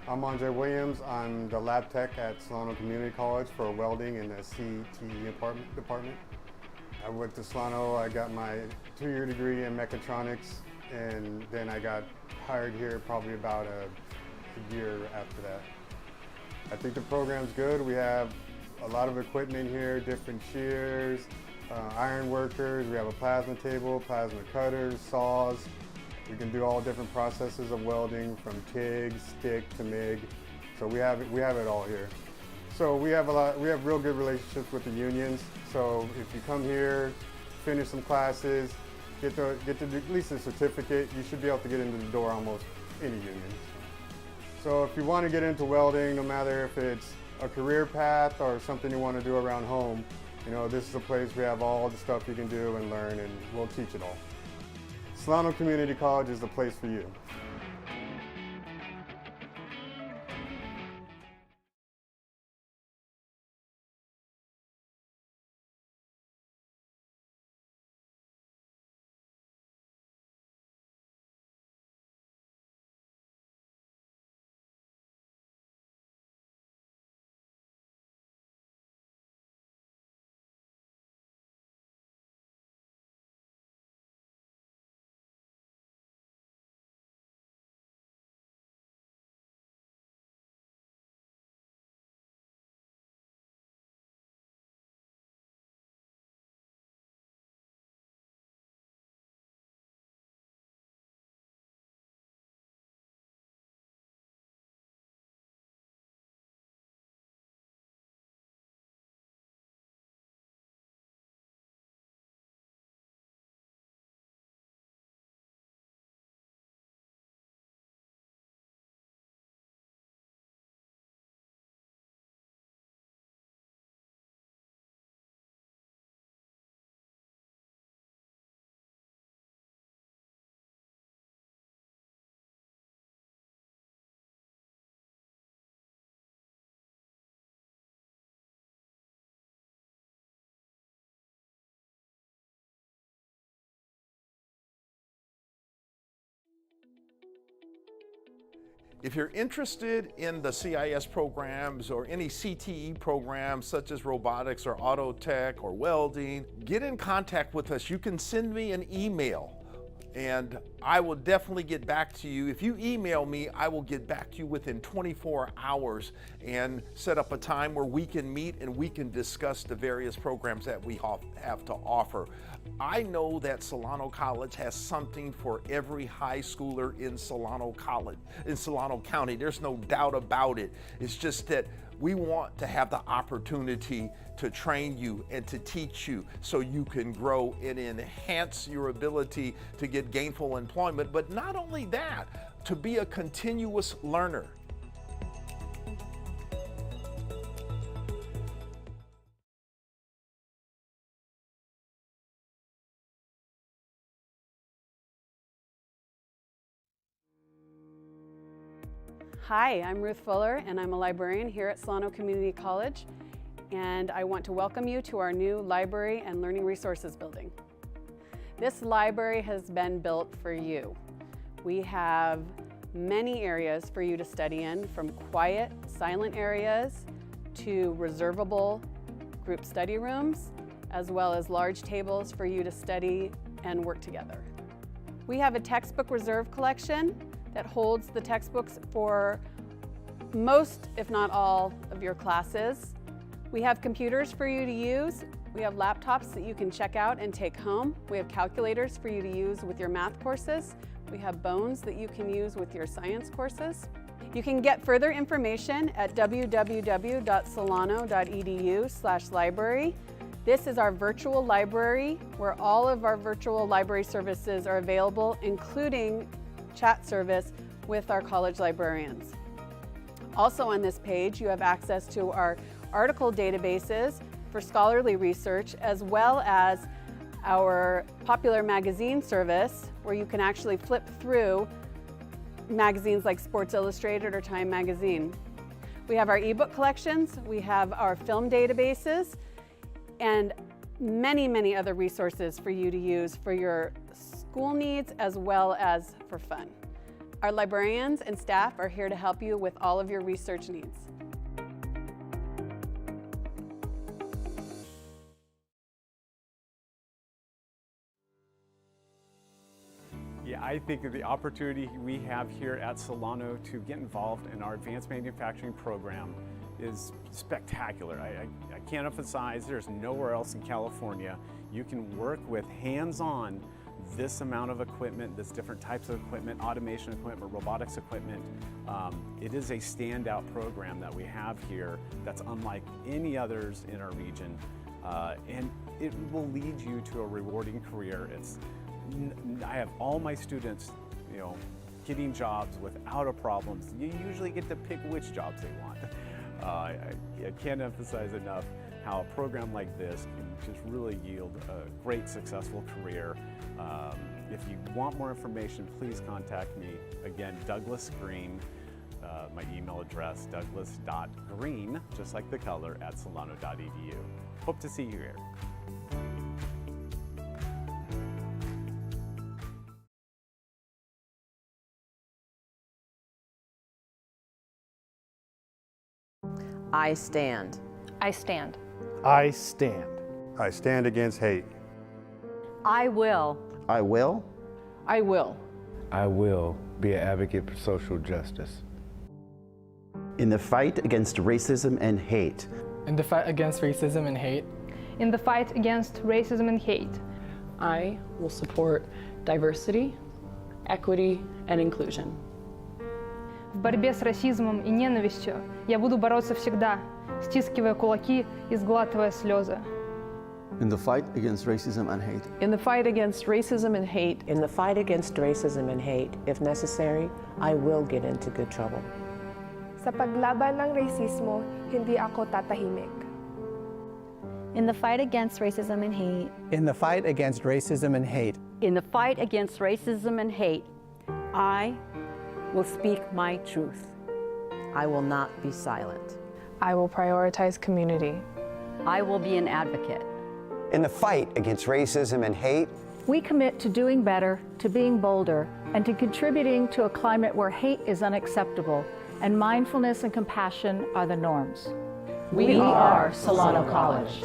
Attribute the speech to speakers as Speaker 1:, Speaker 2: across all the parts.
Speaker 1: I'm Andre Williams. I'm the lab tech at Solano Community College for welding in the CTE department. I went to Solano, I got my 2-year degree in mechatronics, and then I got hired here probably about a year after that. I think the program's good. We have a lot of equipment here, different shears, iron workers. We have a plasma table, plasma cutters, saws. We can do all different processes of welding, from TIG, stick to MIG. So we have it all here. So we have real good relationships with the unions. So if you come here, finish some classes, get at least a certificate, you should be able to get into the door almost any union. So if you want to get into welding, no matter if it's a career path or something you want to do around home, this is a place we have all the stuff you can do and learn, and we'll teach it all. Solano Community College is the place for you.
Speaker 2: If you're interested in the CIS programs or any CTE programs such as robotics or auto tech or welding, get in contact with us. You can send me an email and I will definitely get back to you. If you email me, I will get back to you within 24 hours and set up a time where we can meet and we can discuss the various programs that we have to offer. I know that Solano College has something for every high schooler in Solano County. There's no doubt about it. It's just that we want to have the opportunity to train you and to teach you so you can grow and enhance your ability to get gainful employment, but not only that, to be a continuous learner.
Speaker 3: Hi, I'm Ruth Fuller, and I'm a librarian here at Solano Community College, and I want to welcome you to our new Library and Learning Resources building. This library has been built for you. We have many areas for you to study in, from quiet, silent areas to reservable group study rooms, as well as large tables for you to study and work together. We have a textbook reserve collection that holds the textbooks for most, if not all, of your classes. We have computers for you to use. We have laptops that you can check out and take home. We have calculators for you to use with your math courses. We have bones that you can use with your science courses. You can get further information at www.solano.edu/library. This is our virtual library where all of our virtual library services are available, including chat service with our college librarians. Also on this page, you have access to our article databases for scholarly research, as well as our popular magazine service, where you can actually flip through magazines like Sports Illustrated or Time Magazine. We have our ebook collections, we have our film databases, and many, many other resources for you to use for your school needs as well as for fun. Our librarians and staff are here to help you with all of your research needs.
Speaker 4: Yeah, I think that the opportunity we have here at Solano to get involved in our advanced manufacturing program is spectacular. I can't emphasize there's nowhere else in California you can work with hands-on this amount of equipment, this different types of equipment, automation equipment, robotics equipment. It is a standout program that we have here that's unlike any others in our region, and it will lead you to a rewarding career. I have all my students, getting jobs without a problem. You usually get to pick which jobs they want. I can't emphasize enough how a program like this can just really yield a great successful career. If you want more information, please contact me. Again, Douglas Green, my email address, douglas.green, just like the color, @solano.edu. Hope to see you here.
Speaker 5: I stand.
Speaker 6: I stand.
Speaker 7: I stand.
Speaker 1: I stand against hate.
Speaker 6: I will.
Speaker 8: I will.
Speaker 6: I will.
Speaker 7: I will be an advocate for social justice.
Speaker 8: In the fight against racism and hate.
Speaker 9: In the fight against racism and hate.
Speaker 6: In the fight against racism and hate.
Speaker 10: I will support diversity, equity, and inclusion.
Speaker 6: В борьбе с расизмом и ненавистью я буду бороться всегда, стискивая кулаки и сглатывая слезы.
Speaker 11: In the fight against racism and hate.
Speaker 5: In the fight against racism and hate.
Speaker 12: In the fight against racism and hate, if necessary, I will get into good trouble.
Speaker 13: Sa paglaban ng rasismo, hindi ako tatahimik.
Speaker 14: In the fight against racism and hate.
Speaker 15: In the fight against racism and hate.
Speaker 16: In the fight against racism and hate, I will speak my truth.
Speaker 5: I will not be silent.
Speaker 13: I will prioritize community.
Speaker 16: I will be an advocate.
Speaker 17: In the fight against racism and hate,
Speaker 14: we commit to doing better, to being bolder, and to contributing to a climate where hate is unacceptable and mindfulness and compassion are the norms.
Speaker 5: We are Solano College.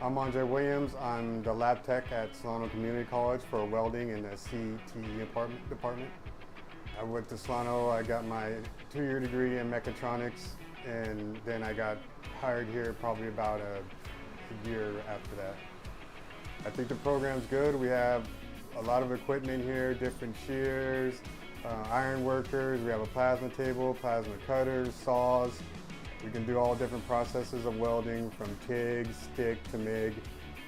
Speaker 1: I'm Andre Williams. I'm the lab tech at Solano Community College for welding in the CTE department. I went to Solano, I got my 2-year degree in mechatronics, and then I got hired here probably about a year after that. I think the program's good. We have a lot of equipment here, different shears, iron workers, we have a plasma table, plasma cutters, saws. We can do all different processes of welding from TIG, stick to MIG.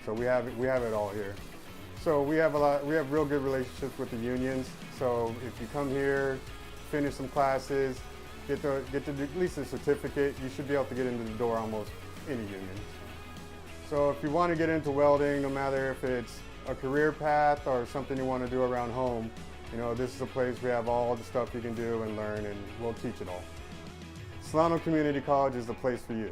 Speaker 1: So we have it all here. So we have real good relationships with the unions. So if you come here, finish some classes, get at least a certificate, you should be able to get into the door almost any union. So if you want to get into welding, no matter if it's a career path or something you want to do around home, this is a place we have all the stuff you can do and learn, and we'll teach it all. Solano Community College is the place for you.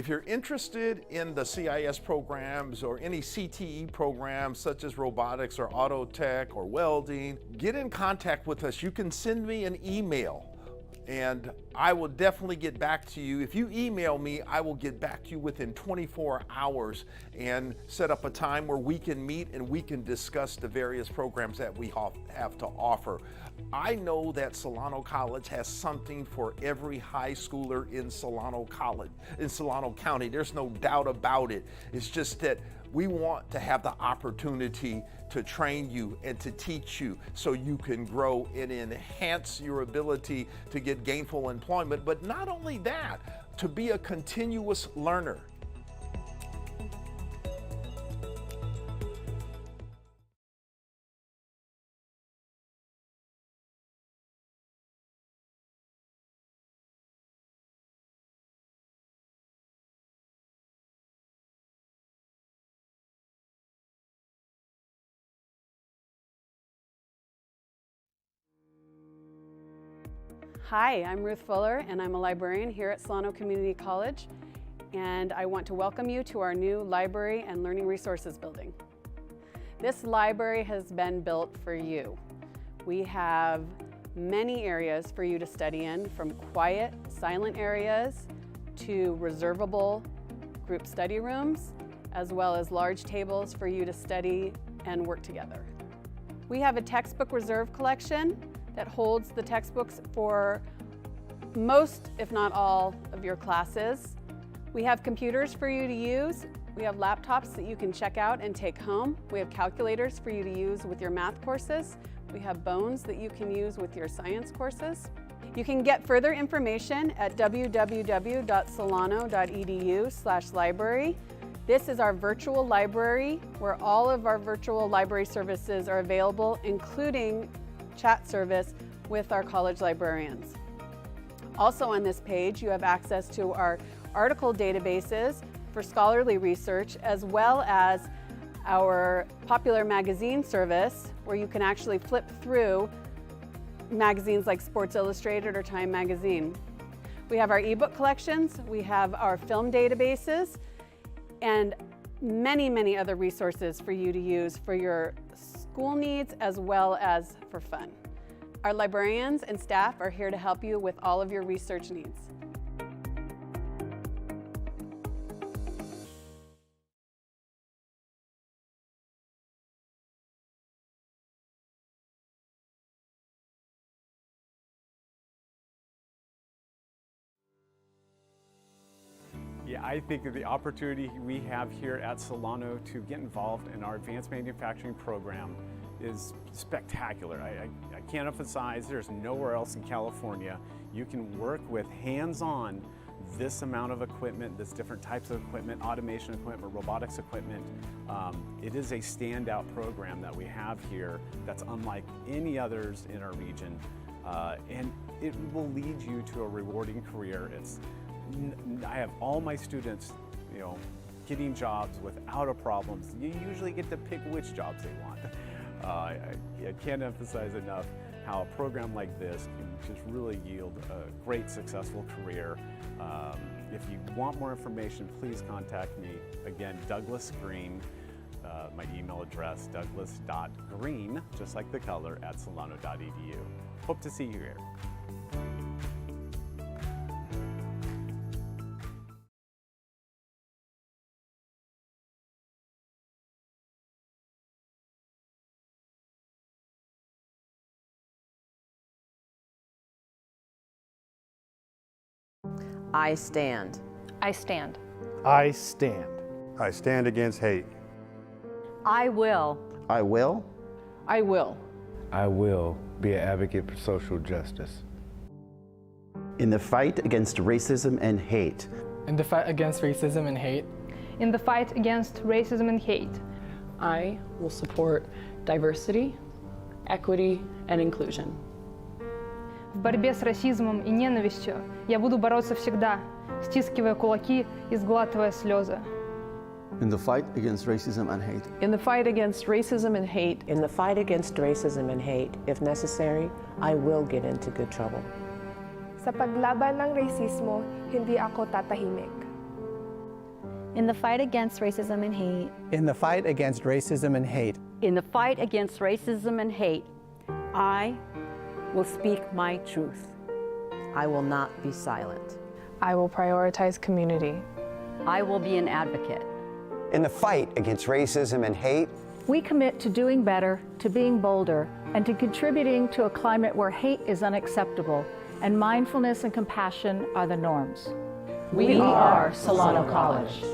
Speaker 2: If you're interested in the CIS programs or any CTE programs such as robotics or auto tech or welding, get in contact with us. You can send me an email and I will definitely get back to you. If you email me, I will get back to you within 24 hours and set up a time where we can meet and we can discuss the various programs that we have to offer. I know that Solano College has something for every high schooler in Solano County. There's no doubt about it. It's just that we want to have the opportunity to train you and to teach you so you can grow and enhance your ability to get gainful employment, but not only that, to be a continuous learner.
Speaker 3: Hi, I'm Ruth Fuller, and I'm a librarian here at Solano Community College, and I want to welcome you to our new Library and Learning Resources building. This library has been built for you. We have many areas for you to study in, from quiet, silent areas to reservable group study rooms, as well as large tables for you to study and work together. We have a textbook reserve collection that holds the textbooks for most, if not all, of your classes. We have computers for you to use. We have laptops that you can check out and take home. We have calculators for you to use with your math courses. We have bones that you can use with your science courses. You can get further information at www.solano.edu/library. This is our virtual library where all of our virtual library services are available, including chat service with our college librarians. Also on this page, you have access to our article databases for scholarly research, as well as our popular magazine service, where you can actually flip through magazines like Sports Illustrated or Time Magazine. We have our ebook collections, we have our film databases, and many, many other resources for you to use for your school needs as well as for fun. Our librarians and staff are here to help you with all of your research needs.
Speaker 4: Yeah, I think that the opportunity we have here at Solano to get involved in our advanced manufacturing program is spectacular. I can't emphasize there's nowhere else in California you can work with hands-on this amount of equipment, this different types of equipment, automation equipment, robotics equipment. It is a standout program that we have here that's unlike any others in our region, and it will lead you to a rewarding career. I have all my students, getting jobs without a problem. You usually get to pick which jobs they want. I can't emphasize enough how a program like this can just really yield a great, successful career. If you want more information, please contact me. Again, Douglas Green, my email address, douglas.green, just like the color, @solano.edu. Hope to see you here.
Speaker 5: I stand.
Speaker 6: I stand.
Speaker 7: I stand.
Speaker 1: I stand against hate.
Speaker 16: I will.
Speaker 8: I will.
Speaker 12: I will.
Speaker 7: I will be an advocate for social justice.
Speaker 8: In the fight against racism and hate.
Speaker 9: In the fight against racism and hate.
Speaker 6: In the fight against racism and hate.
Speaker 10: I will support diversity, equity, and inclusion.
Speaker 6: В борьбе с расизмом и ненавистью я буду бороться всегда, стискивая кулаки и сглатывая слезы.
Speaker 11: In the fight against racism and hate.
Speaker 12: In the fight against racism and hate. In the fight against racism and hate, if necessary, I will get into good trouble.
Speaker 13: Sa paglaban ng rasismo, hindi ako tatahimik.
Speaker 18: In the fight against racism and hate.
Speaker 15: In the fight against racism and hate.
Speaker 16: In the fight against racism and hate, I will speak my truth.
Speaker 5: I will not be silent.
Speaker 13: I will prioritize community.
Speaker 16: I will be an advocate.
Speaker 17: In the fight against racism and hate,
Speaker 14: We commit to doing better, to being bolder, and to contributing to a climate where hate is unacceptable and mindfulness and compassion are the norms.
Speaker 5: We are Solano College.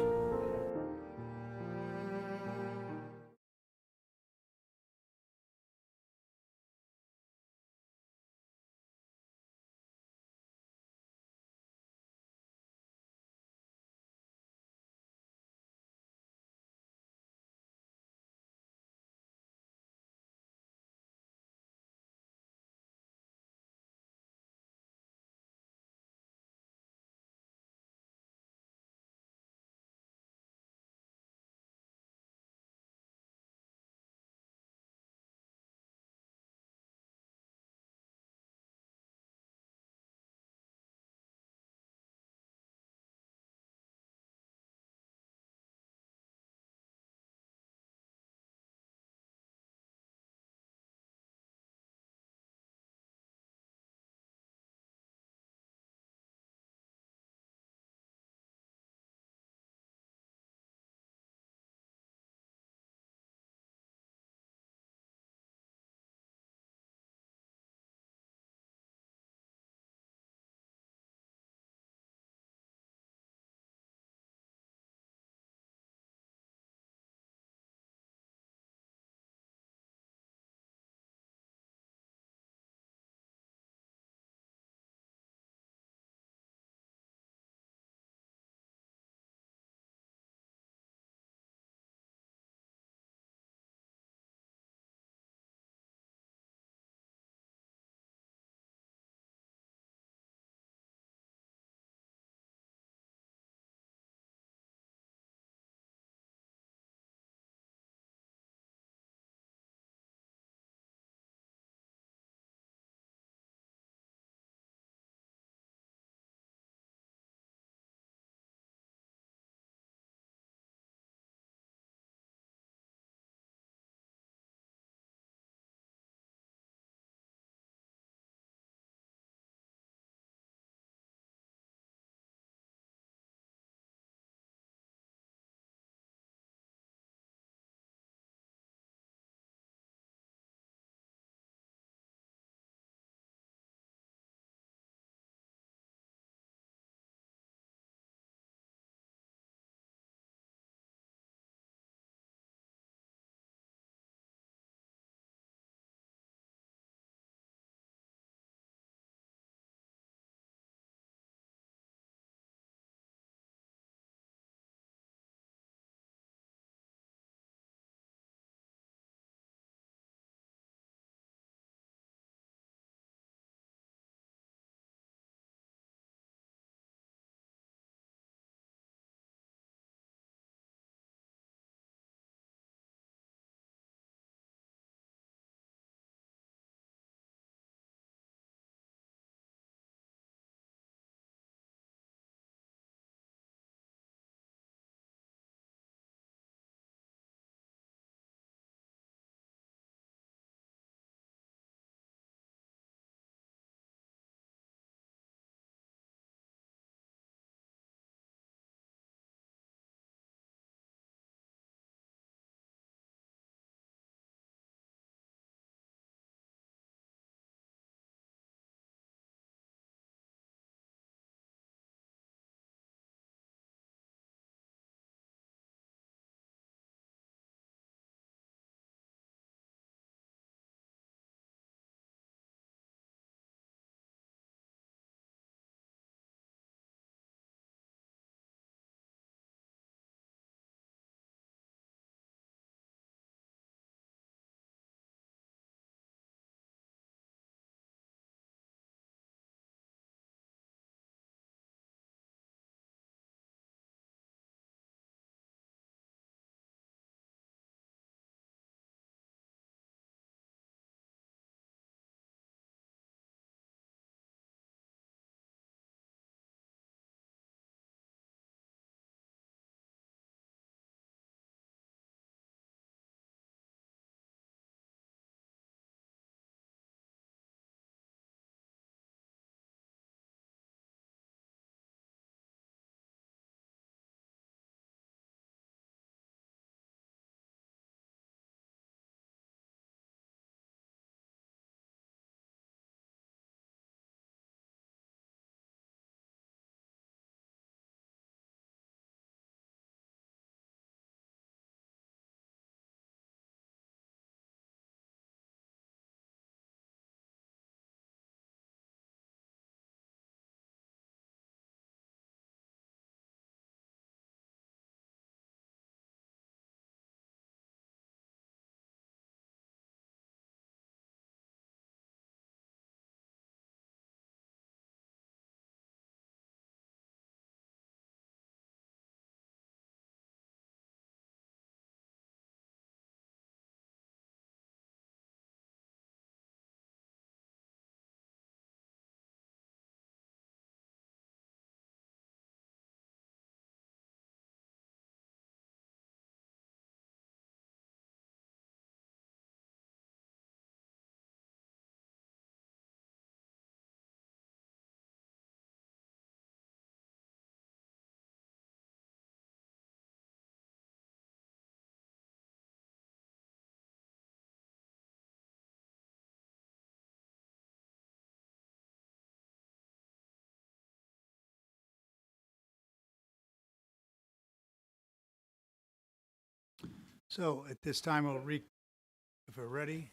Speaker 19: So at this time, if we're ready,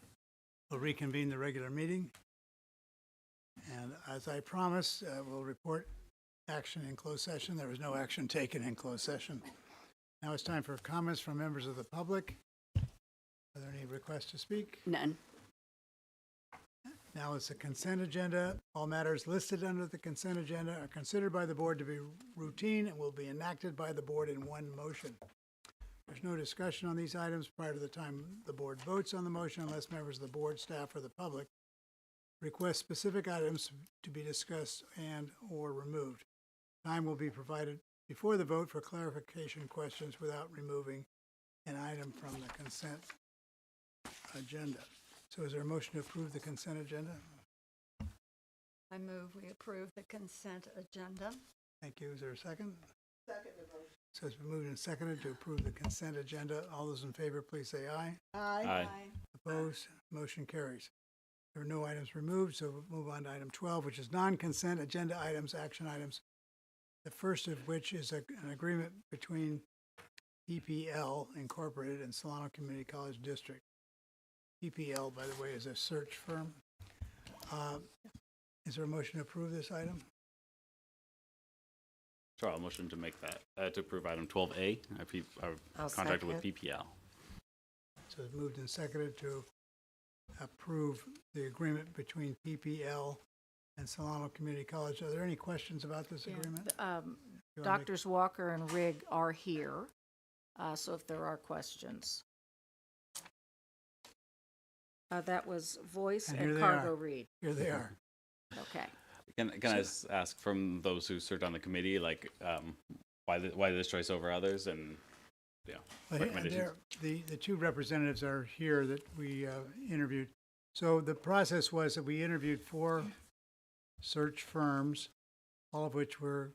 Speaker 19: we'll reconvene the regular meeting. And as I promised, we'll report action in closed session. There was no action taken in closed session. Now it's time for comments from members of the public. Are there any requests to speak?
Speaker 3: None.
Speaker 19: Now it's the consent agenda. All matters listed under the consent agenda are considered by the board to be routine and will be enacted by the board in one motion. There's no discussion on these items prior to the time the board votes on the motion unless members of the board, staff, or the public request specific items to be discussed and or removed. Time will be provided before the vote for clarification questions without removing an item from the consent agenda. So is there a motion to approve the consent agenda?
Speaker 20: I move we approve the consent agenda.
Speaker 19: Thank you. Is there a second? Second. So it's been moved and seconded to approve the consent agenda. All those in favor, please say aye.
Speaker 20: Aye.
Speaker 19: Opposed? Motion carries. There are no items removed, so we'll move on to item 12, which is non-consent agenda items, action items. The first of which is an agreement between PPL Incorporated and Solano Community College District. PPL, by the way, is a search firm. Is there a motion to approve this item?
Speaker 21: Sure, I'll motion to make that, to approve item 12A, our contract with PPL.
Speaker 19: So it's moved and seconded to approve the agreement between PPL and Solano Community College. Are there any questions about this agreement?
Speaker 14: Doctors Walker and Rigg are here, so if there are questions. That was Voice and Cargo Reed.
Speaker 19: Here they are.
Speaker 14: Okay.
Speaker 21: Can I just ask from those who served on the committee, like, why this choice over others, and recommendations?
Speaker 19: The two representatives are here that we interviewed. So the process was that we interviewed 4 search firms, all of which were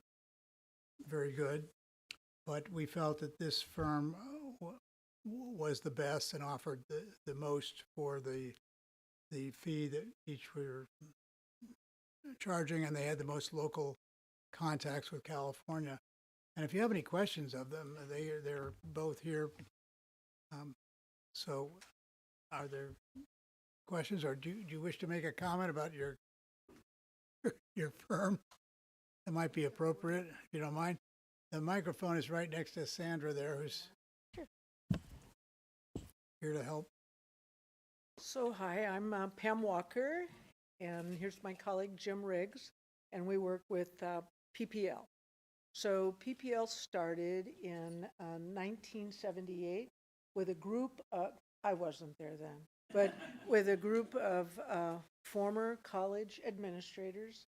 Speaker 19: very good, but we felt that this firm was the best and offered the most for the fee that each were charging, and they had the most local contacts with California. And if you have any questions of them, they're both here. So are there questions, or do you wish to make a comment about your firm? That might be appropriate, if you don't mind. The microphone is right next to Sandra there, who's here to help.
Speaker 22: So hi, I'm Pam Walker, and here's my colleague Jim Riggs, and we work with PPL. So PPL started in 1978 with a group of, I wasn't there then, but with a group of former college administrators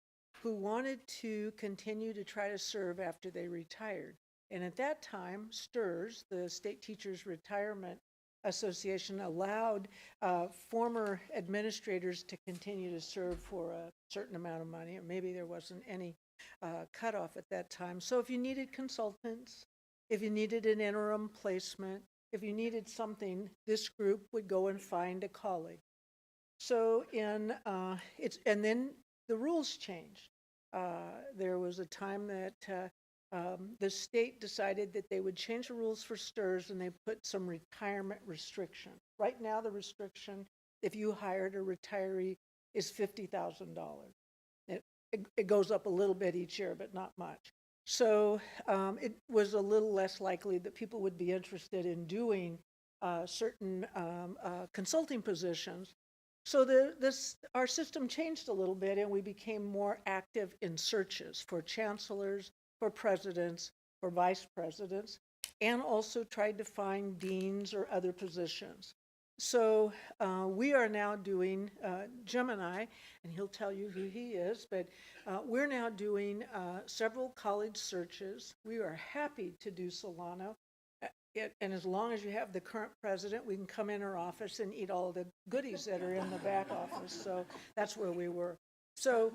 Speaker 22: who wanted to continue to try to serve after they retired. And at that time, STRS, the State Teachers Retirement Association, allowed former administrators to continue to serve for a certain amount of money, or maybe there wasn't any cutoff at that time. So if you needed consultants, if you needed an interim placement, if you needed something, this group would go and find a colleague. So and then the rules changed. There was a time that the state decided that they would change the rules for STRS, and they put some retirement restriction. Right now, the restriction, if you hired a retiree, is $50,000. It goes up a little bit each year, but not much. So it was a little less likely that people would be interested in doing certain consulting positions. So our system changed a little bit, and we became more active in searches for chancellors, for presidents, for vice presidents, and also tried to find deans or other positions. So we are now doing, Jim and I, and he'll tell you who he is, but we're now doing several college searches. We are happy to do Solano. And as long as you have the current president, we can come in our office and eat all the goodies that are in the back office. So that's where we were. So,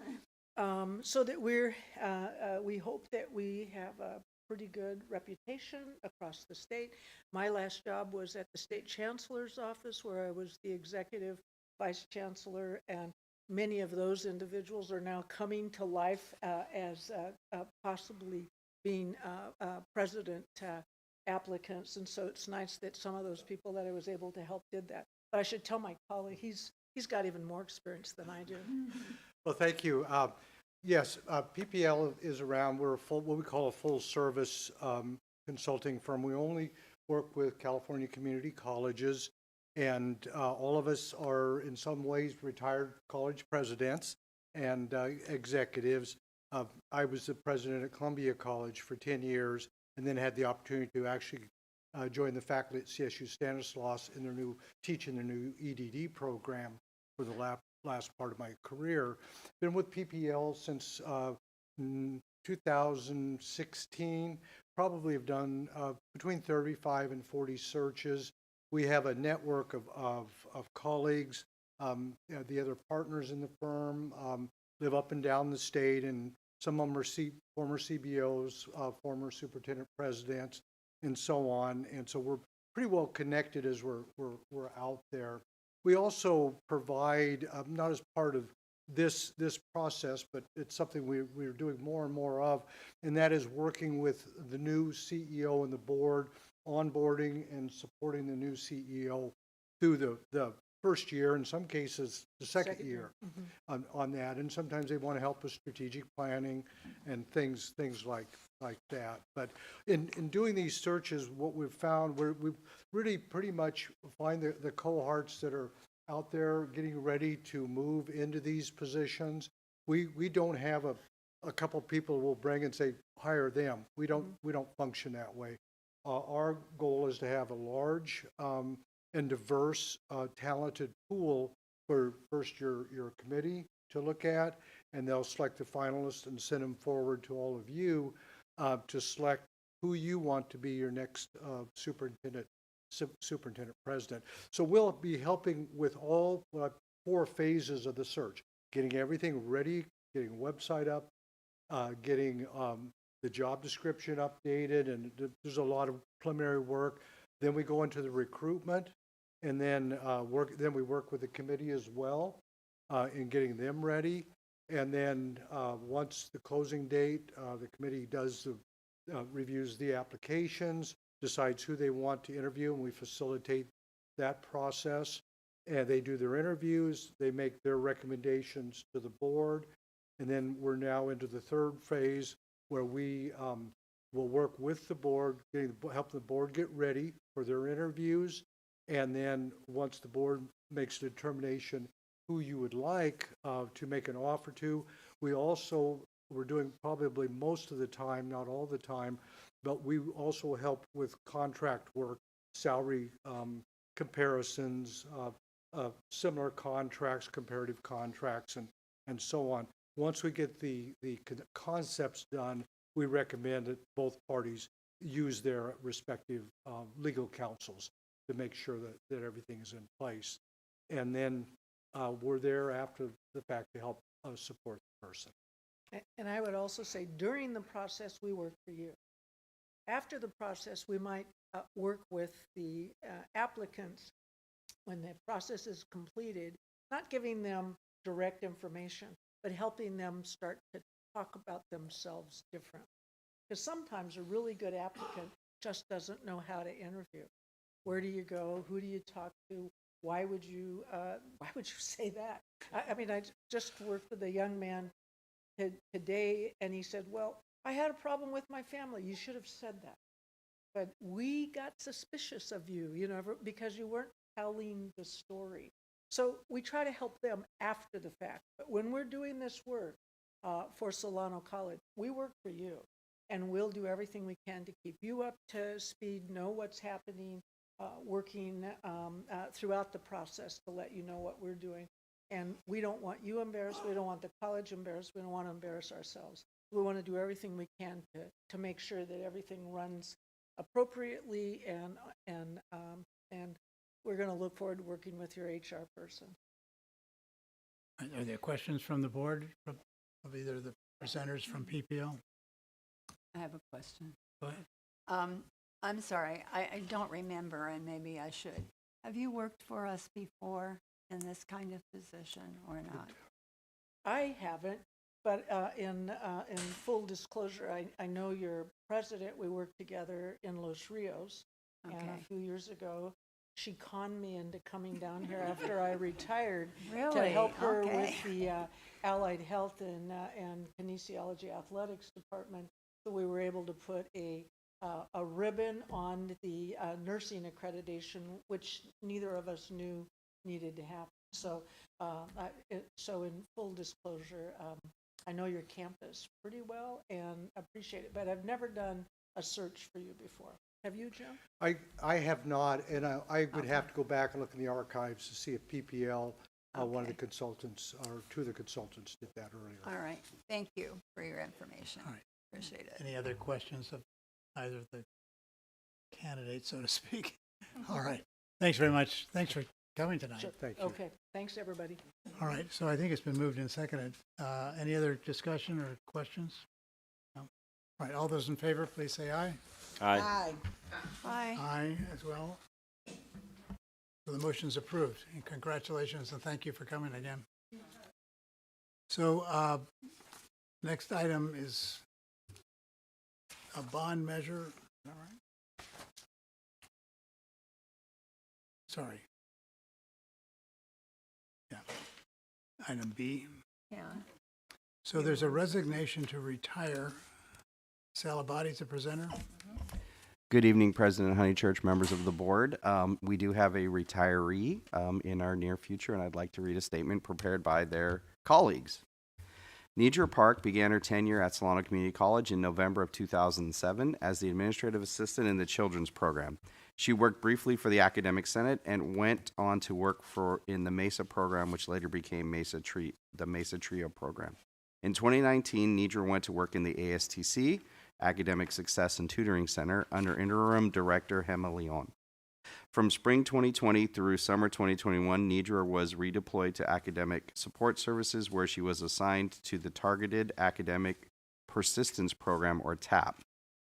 Speaker 22: so that we hope that we have a pretty good reputation across the state. My last job was at the state chancellor's office, where I was the executive vice chancellor, and many of those individuals are now coming to life as possibly being president applicants, and so it's nice that some of those people that I was able to help did that. But I should tell my colleague, he's got even more experience than I do.
Speaker 2: Well, thank you. Yes, PPL is around. We're what we call a full service consulting firm. We only work with California community colleges, and all of us are in some ways retired college presidents and executives. I was the president at Columbia College for 10 years, and then had the opportunity to actually join the faculty at CSU Stanislaus in teaching their new EDD program for the last part of my career. Been with PPL since 2016. Probably have done between 35 and 40 searches. We have a network of colleagues. The other partners in the firm live up and down the state, and some of them are former CBOs, former superintendent presidents, and so on. And so we're pretty well connected as we're out there. We also provide, not as part of this process, but it's something we're doing more and more of, and that is working with the new CEO and the board, onboarding and supporting the new CEO through the first year, in some cases the second year. On that. And sometimes they want to help with strategic planning and things like that. But in doing these searches, what we've found, we really pretty much find the cohorts that are out there getting ready to move into these positions. We don't have a couple people we'll bring and say, hire them. We don't function that way. Our goal is to have a large and diverse, talented pool for first your committee to look at, and they'll select the finalists and send them forward to all of you to select who you want to be your next superintendent president. So we'll be helping with all 4 phases of the search: getting everything ready, getting a website up, getting the job description updated, and there's a lot of preliminary work. Then we go into the recruitment, and then we work with the committee as well in getting them ready. And then once the closing date, the committee reviews the applications, decides who they want to interview, and we facilitate that process. And they do their interviews, they make their recommendations to the board, and then we're now into the 3rd phase where we will work with the board, help the board get ready for their interviews. And then once the board makes a determination who you would like to make an offer to, we're doing probably most of the time, not all the time, but we also help with contract work, salary comparisons, similar contracts, comparative contracts, and so on. Once we get the concepts done, we recommend that both parties use their respective legal counsels to make sure that everything is in place. And then we're there after the fact to help support the person.
Speaker 22: And I would also say during the process, we work for you. After the process, we might work with the applicants when the process is completed, not giving them direct information, but helping them start to talk about themselves differently. Because sometimes a really good applicant just doesn't know how to interview. Where do you go? Who do you talk to? Why would you say that? I mean, I just worked with a young man today, and he said, well, I had a problem with my family. You should have said that. But we got suspicious of you, because you weren't telling the story. So we try to help them after the fact. But when we're doing this work for Solano College, we work for you. And we'll do everything we can to keep you up to speed, know what's happening, working throughout the process to let you know what we're doing. And we don't want you embarrassed. We don't want the college embarrassed. We don't want to embarrass ourselves. We want to do everything we can to make sure that everything runs appropriately, and we're going to look forward to working with your HR person.
Speaker 19: Are there questions from the board of either of the presenters from PPL?
Speaker 20: I have a question.
Speaker 19: Go ahead.
Speaker 20: I'm sorry, I don't remember, and maybe I should. Have you worked for us before in this kind of position or not?
Speaker 22: I haven't. But in full disclosure, I know your president. We worked together in Los Rios, and
Speaker 20: Okay.
Speaker 22: a few years ago, she conned me into coming down here after I retired to
Speaker 20: Really?
Speaker 22: help her
Speaker 20: Okay.
Speaker 22: with the Allied Health and Kinesiology Athletics Department. So we were able to put a ribbon on the nursing accreditation, which neither of us knew needed to happen. So, so in full disclosure, I know your campus pretty well and appreciate it, but I've never done a search for you before. Have you, Jim?
Speaker 2: I have not, and I would have to go back and look in the archives to see if PPL, one of the consultants, or two of the consultants did that earlier.
Speaker 20: All right. Thank you for your information.
Speaker 19: All right.
Speaker 20: Appreciate it.
Speaker 19: Any other questions of either of the candidates, so to speak? All right. Thanks very much. Thanks for coming tonight.
Speaker 22: Sure.
Speaker 2: Thank you.
Speaker 22: Okay. Thanks, everybody.
Speaker 19: All right. So I think it's been moved and seconded. Any other discussion or questions? No. All right. All those in favor, please say aye.
Speaker 21: Aye.
Speaker 20: Bye.
Speaker 19: Aye as well. So the motion is approved, and congratulations, and thank you for coming again. So next item is a bond measure. Is that right? Sorry. Yeah. Item B.
Speaker 20: Yeah.
Speaker 19: So there's a resignation to retire. Salabati's the presenter.
Speaker 8: Good evening, President Honeychurch, members of the board. We do have a retiree in our near future, and I'd like to read a statement prepared by their colleagues. Nidra Park began her tenure at Solano Community College in November of 2007 as the administrative assistant in the children's program. She worked briefly for the Academic Senate and went on to work in the MESA program, which later became the MESA Trio program. In 2019, Nidra went to work in the ASTC, Academic Success and Tutoring Center, under interim director Hema Leon. From spring 2020 through summer 2021, Nidra was redeployed to Academic Support Services, where she was assigned to the Targeted Academic Persistence Program, or TAP,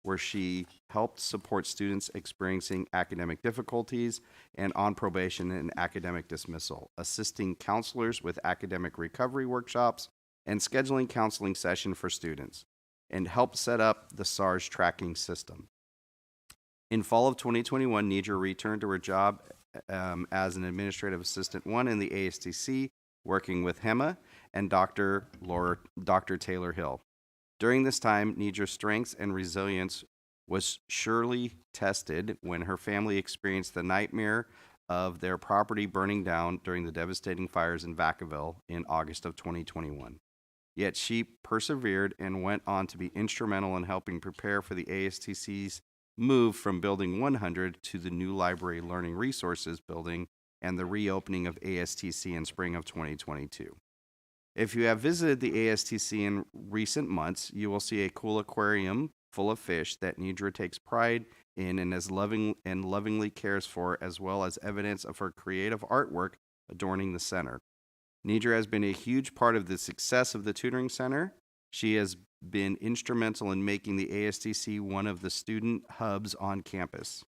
Speaker 8: where she helped support students experiencing academic difficulties and on probation and academic dismissal, assisting counselors with academic recovery workshops and scheduling counseling session for students, and helped set up the SARS tracking system. In fall of 2021, Nidra returned to her job as an administrative assistant one in the ASTC, working with Hema and Dr. Taylor Hill. During this time, Nidra's strengths and resilience was surely tested when her family experienced the nightmare of their property burning down during the devastating fires in Vacaville in August of 2021. Yet she persevered and went on to be instrumental in helping prepare for the ASTC's move from Building 100 to the new Library Learning Resources building and the reopening of ASTC in spring of 2022. If you have visited the ASTC in recent months, you will see a cool aquarium full of fish that Nidra takes pride in and lovingly cares for, as well as evidence of her creative artwork adorning the center. Nidra has been a huge part of the success of the tutoring center. She has been instrumental in making the ASTC one of the student hubs on campus.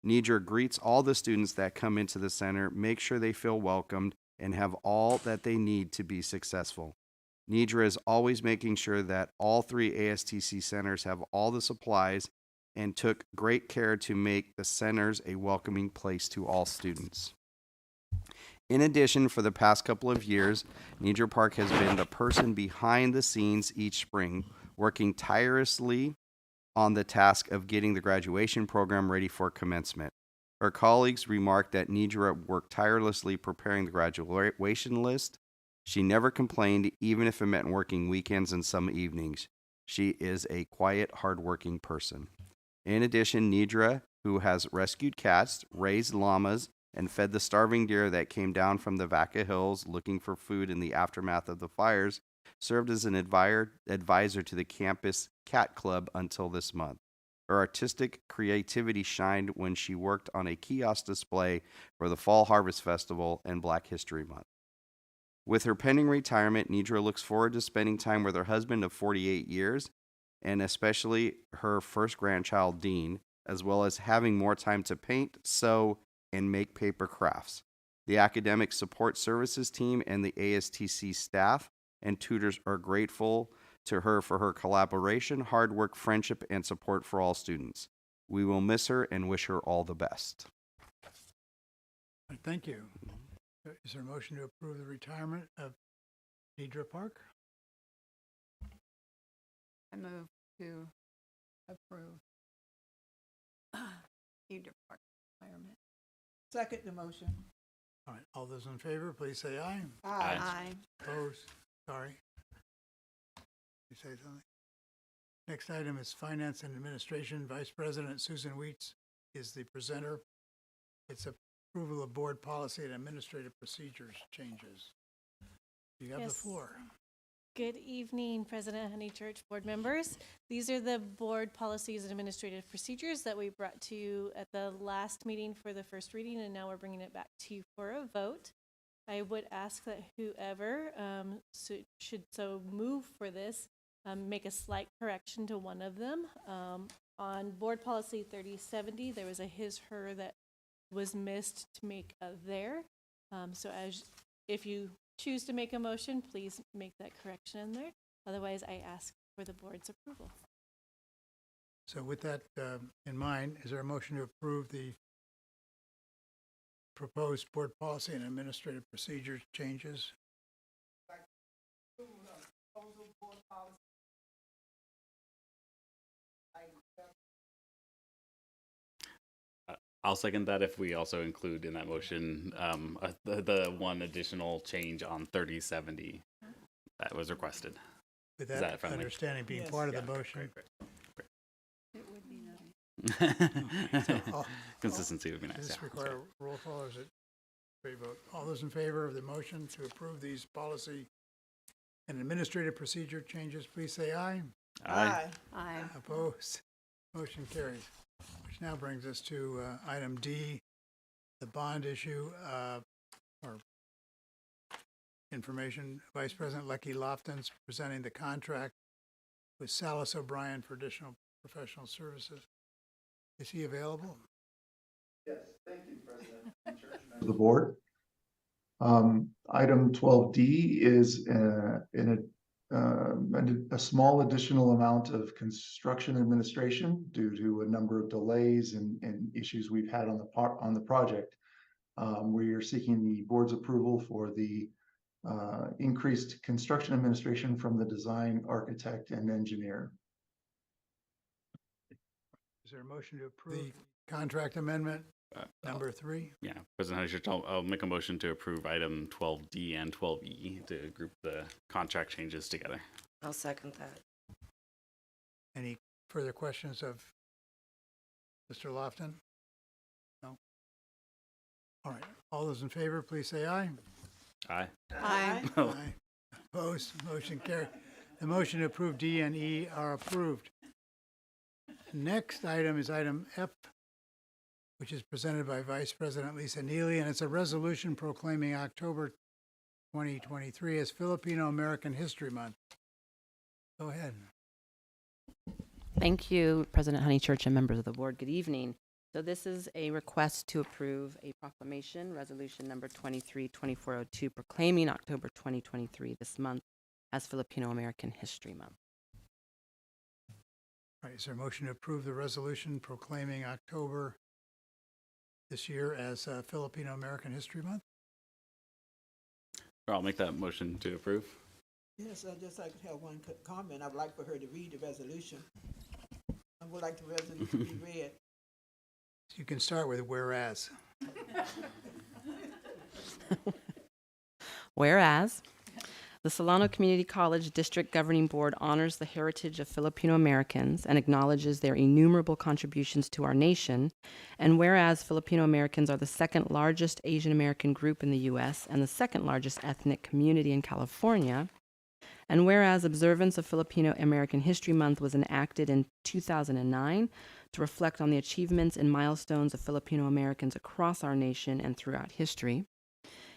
Speaker 8: Nidra greets all the students that come into the center, make sure they feel welcomed, and have all that they need to be successful. Nidra is always making sure that all three ASTC centers have all the supplies and took great care to make the centers a welcoming place to all students. In addition, for the past couple of years, Nidra Park has been the person behind the scenes each spring, working tirelessly on the task of getting the graduation program ready for commencement. Her colleagues remarked that Nidra worked tirelessly preparing the graduation list. She never complained, even if it meant working weekends and some evenings. She is a quiet, hardworking person. In addition, Nidra, who has rescued cats, raised llamas, and fed the starving deer that came down from the Vaca Hills looking for food in the aftermath of the fires, served as an advisor to the campus cat club until this month. Her artistic creativity shined when she worked on a kiosk display for the Fall Harvest Festival and Black History Month. With her pending retirement, Nidra looks forward to spending time with her husband of 48 years, and especially her first grandchild, Dean, as well as having more time to paint, sew, and make paper crafts. The Academic Support Services team and the ASTC staff and tutors are grateful to her for her collaboration, hard work, friendship, and support for all students. We will miss her and wish her all the best.
Speaker 19: Thank you. Is there a motion to approve the retirement of Deidre Park?
Speaker 20: I move to approve Deidre Park retirement.
Speaker 1: Second the motion.
Speaker 19: All right, all those in favor, please say aye.
Speaker 20: Aye.
Speaker 19: Opposed? Sorry. You say something? Next item is Finance and Administration. Vice President Susan Weeks is the presenter. It's approval of board policy and administrative procedures changes. You have the floor.
Speaker 4: Good evening, President Honeychurch, board members. These are the board policies and administrative procedures that we brought to you at the last meeting for the first reading, and now we're bringing it back to you for a vote. I would ask that whoever should so move for this make a slight correction to one of them. On board policy 3070, there was a his, her that was missed to make a there. So if you choose to make a motion, please make that correction in there. Otherwise, I ask for the board's approval.
Speaker 19: So with that in mind, is there a motion to approve the proposed board policy and administrative procedures changes?
Speaker 21: I'll second that if we also include in that motion the one additional change on 3070 that was requested.
Speaker 19: With
Speaker 21: Is
Speaker 19: that
Speaker 21: friendly?
Speaker 19: understanding being part of the motion.
Speaker 20: It would be nice.
Speaker 21: Consistency would be nice.
Speaker 19: Does this
Speaker 21: Yeah.
Speaker 19: require roll call or is it straight vote? All those in favor of the motion to approve these policy and administrative procedure changes, please say aye.
Speaker 21: Aye.
Speaker 20: Aye.
Speaker 19: Opposed? Motion carries. Which now brings us to item D, the bond issue or information. Vice President Lecky Lofton's presenting the contract with Salas O'Brien for additional professional services. Is he available?
Speaker 23: Yes, thank you, President and church members of the board. Item 12D is a small additional amount of construction administration due to a number of delays and issues we've had on the project. We are seeking the board's approval for the increased construction administration from the design architect and engineer.
Speaker 19: Is there a motion to approve the contract amendment number 3?
Speaker 21: Yeah, President Honeychurch, I'll make a motion to approve item 12D and 12E to group the contract changes together.
Speaker 5: I'll second that.
Speaker 19: Any further questions of Mr. Lofton? No? All right. All those in favor, please say aye.
Speaker 21: Aye.
Speaker 20: Aye.
Speaker 19: Aye. Opposed? Motion carried. The motion to approve D and E are approved. Next item is item F, which is presented by Vice President Lisa Neely, and it's a resolution proclaiming October 2023 as Filipino American History Month. Go ahead.
Speaker 5: Thank you, President Honeychurch and members of the board. Good evening. So this is a request to approve a proclamation, resolution number 23-2402, proclaiming October 2023 this month as Filipino American History Month.
Speaker 19: All right, is there a motion to approve the resolution proclaiming October this year as Filipino American History Month?
Speaker 21: I'll make that motion to approve.
Speaker 1: Yes, I'd just like to have one comment. I'd like for her to read the resolution. I would like the resolution to be read.
Speaker 19: You can start with whereas.
Speaker 5: Whereas, the Solano Community College District Governing Board honors the heritage of Filipino Americans and acknowledges their innumerable contributions to our nation. And whereas Filipino Americans are the second largest Asian American group in the U.S. and the second largest ethnic community in California, and whereas observance of Filipino American History Month was enacted in 2009 to reflect on the achievements and milestones of Filipino Americans across our nation and throughout history.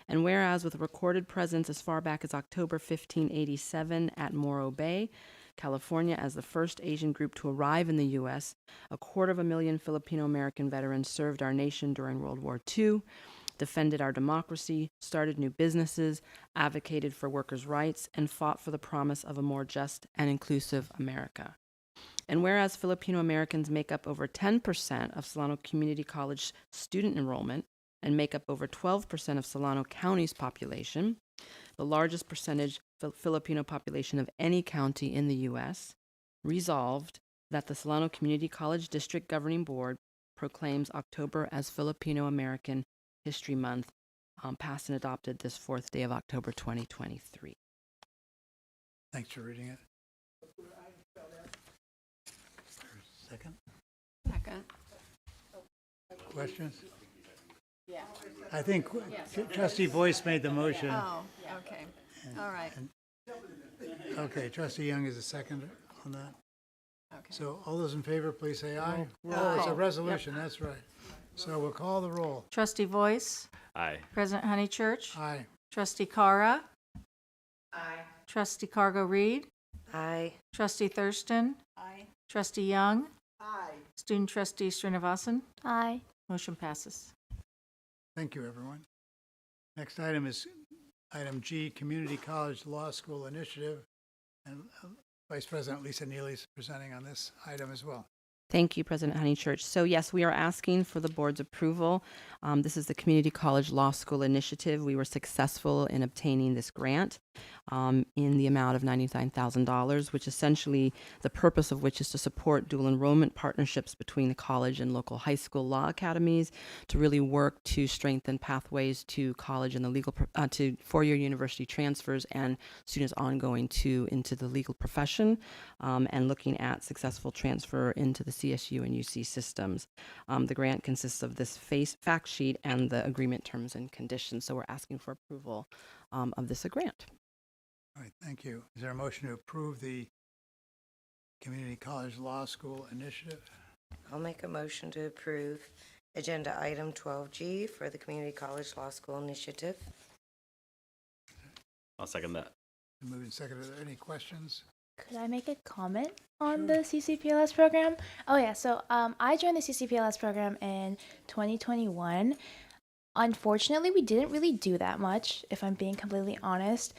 Speaker 5: And whereas with a recorded presence as far back as October 1587 at Morro Bay, California, as the first Asian group to arrive in the U.S., 250,000 Filipino American veterans served our nation during World War II. defended our democracy, started new businesses, advocated for workers' rights, and fought for the promise of a more just and inclusive America. And whereas Filipino Americans make up over 10% of Solano Community College student enrollment and make up over 12% of Solano County's population, the largest percentage Filipino population of any county in the U.S., resolved that the Solano Community College District Governing Board proclaims October as Filipino American History Month, passed and adopted this 4th day of October 2023.
Speaker 19: Thanks for reading it. Second?
Speaker 20: Second.
Speaker 19: Questions?
Speaker 20: Yeah.
Speaker 19: I think Trustee Boyce made the motion.
Speaker 20: Oh, okay. All right.
Speaker 19: Okay, Trustee Young is a second on that.
Speaker 20: Okay.
Speaker 19: So all those in favor, please say aye.
Speaker 20: Roll
Speaker 19: Oh, it's a
Speaker 20: call.
Speaker 19: resolution, that's right. So we'll call the roll.
Speaker 7: Trustee Voice,
Speaker 21: Aye.
Speaker 7: President Honeychurch,
Speaker 19: Aye.
Speaker 7: Trustee Cara,
Speaker 20: Aye.
Speaker 7: Trustee Cargo Reed,
Speaker 12: Aye.
Speaker 7: Trustee Thurston,
Speaker 20: Aye.
Speaker 7: Trustee Young,
Speaker 1: Aye.
Speaker 7: Student Trustee Srinivasan.
Speaker 18: Aye.
Speaker 7: Motion passes.
Speaker 19: Thank you, everyone. Next item is item G, Community College Law School Initiative. And Vice President Lisa Neely is presenting on this item as well.
Speaker 5: Thank you, President Honeychurch. So yes, we are asking for the board's approval. This is the Community College Law School Initiative. We were successful in obtaining this grant in the amount of $99,000, which essentially the purpose of which is to support dual enrollment partnerships between the college and local high school law academies to really work to strengthen pathways to college and the legal to four-year university transfers and students ongoing into the legal profession, and looking at successful transfer into the CSU and UC systems. The grant consists of this fact sheet and the agreement terms and conditions. So we're asking for approval of this grant.
Speaker 19: All right, thank you. Is there a motion to approve the Community College Law School Initiative?
Speaker 12: I'll make a motion to approve agenda item 12G for the Community College Law School Initiative.
Speaker 21: I'll second that.
Speaker 19: Moving second. Are there any questions?
Speaker 18: Could I make a comment on the CCPLS program? Oh yeah, so I joined the CCPLS program in 2021. Unfortunately, we didn't really do that much, if I'm being completely honest.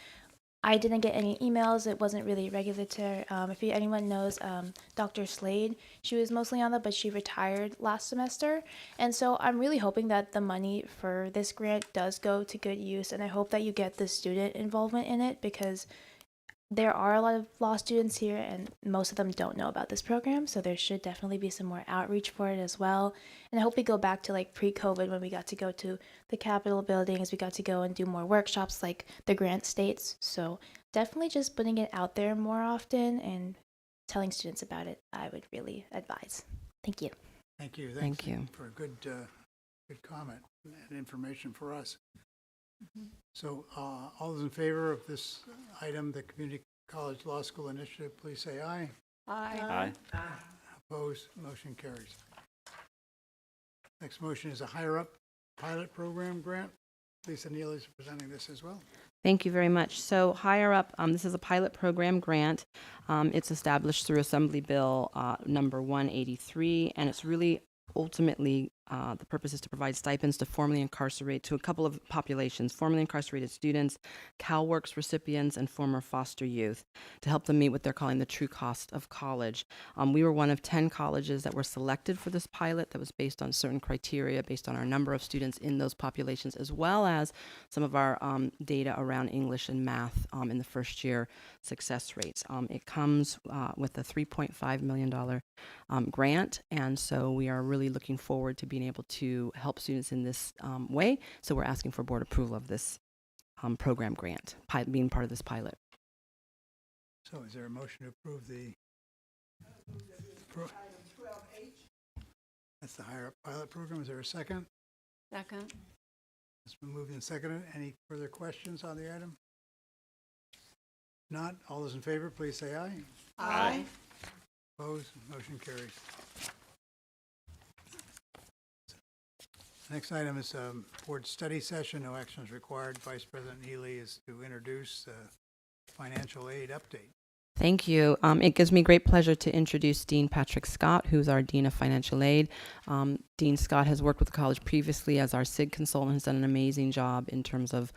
Speaker 18: I didn't get any emails. It wasn't really regulatory. If anyone knows Dr. Slade, she was mostly on that, but she retired last semester. And so I'm really hoping that the money for this grant does go to good use, and I hope that you get the student involvement in it, because there are a lot of law students here and most of them don't know about this program, so there should definitely be some more outreach for it as well. And I hope we go back to like pre-COVID when we got to go to the Capitol buildings, we got to go and do more workshops like the grant states. So definitely just putting it out there more often and telling students about it, I would really advise. Thank you.
Speaker 19: Thank you.
Speaker 5: Thank you
Speaker 19: for a good comment and information for us. So all those in favor of this item, the Community College Law School Initiative, please say aye.
Speaker 20: Aye.
Speaker 21: Aye.
Speaker 19: Opposed? Motion carries. Next motion is a Higher Up Pilot Program grant. Lisa Neely is presenting this as well.
Speaker 5: Thank you very much. So Higher Up, this is a pilot program grant. It's established through Assembly Bill number 183, and it's really ultimately the purpose is to provide stipends to formerly incarcerated, to a couple of populations, formerly incarcerated students, CalWORKS recipients, and former foster youth, to help them meet what they're calling the true cost of college. We were one of 10 colleges that were selected for this pilot that was based on certain criteria, based on our number of students in those populations, as well as some of our data around English and math in the first year success rates. It comes with a $3.5 million grant, and so we are really looking forward to being able to help students in this way. So we're asking for board approval of this program grant, being part of this pilot.
Speaker 19: So is there a motion to approve the that's the Higher Up Pilot Program. Is there a second?
Speaker 20: Second.
Speaker 19: It's been moved and seconded. Any further questions on the item? Not. All those in favor, please say aye.
Speaker 20: Aye.
Speaker 19: Opposed? Motion carries. Next item is board study session. No action is required. Vice President Neely is to introduce the financial aid update.
Speaker 5: Thank you. It gives me great pleasure to introduce Dean Patrick Scott, who's our Dean of Financial Aid. Dean Scott has worked with the college previously as our SIG consultant, has done an amazing job in terms of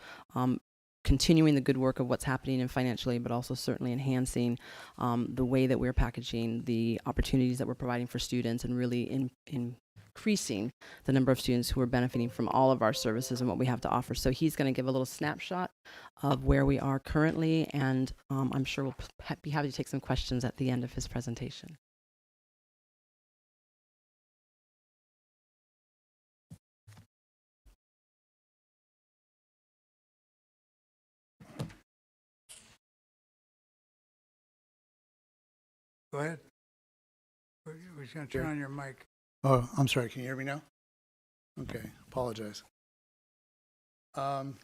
Speaker 5: continuing the good work of what's happening in financial aid, but also certainly enhancing the way that we're packaging the opportunities that we're providing for students and really increasing the number of students who are benefiting from all of our services and what we have to offer. So he's going to give a little snapshot of where we are currently, and I'm sure we'll be happy to take some questions at the end of his presentation.
Speaker 19: Go ahead. We're just going to turn on your mic. Oh, I'm sorry. Can you hear me now? Okay. Apologize. I'm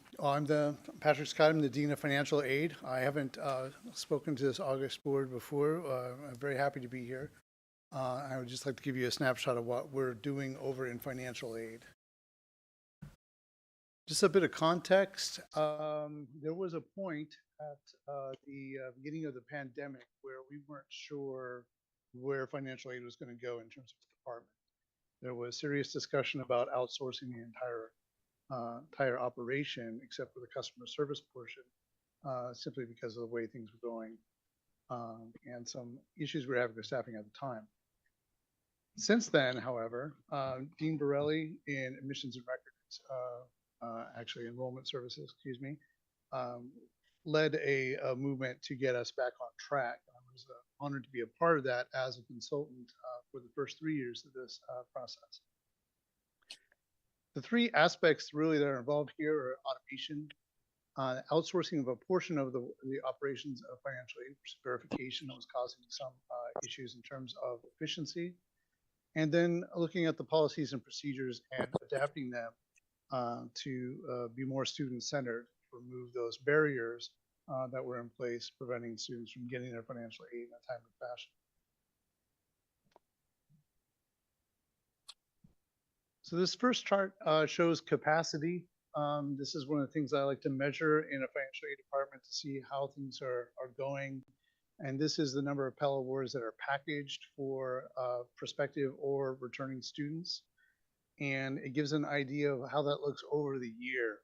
Speaker 19: Patrick Scott. I'm the Dean of Financial Aid. I haven't spoken to this August board before. I'm very happy to be here. I would just like to give you a snapshot of what we're doing over in financial aid. Just a bit of context. There was a point at the beginning of the pandemic where we weren't sure where financial aid was going to go in terms of the department. There was serious discussion about outsourcing the entire operation, except for the customer service portion, simply because of the way things were going and some issues we were having with staffing at the time. Since then, however, Dean Borelli in admissions and records, actually enrollment services, excuse me, led a movement to get us back on track. I was honored to be a part of that as a consultant for the first 3 years of this process. The three aspects really that are involved here are automation, outsourcing of a portion of the operations of financial aid verification that was causing some issues in terms of efficiency, and then looking at the policies and procedures and adapting them to be more student-centered, remove those barriers that were in place, preventing students from getting their financial aid in a timely fashion. So this first chart shows capacity. This is one of the things I like to measure in a financial aid department to see how things are going. And this is the number of Pell Awards that are packaged for prospective or returning students. And it gives an idea of how that looks over the year.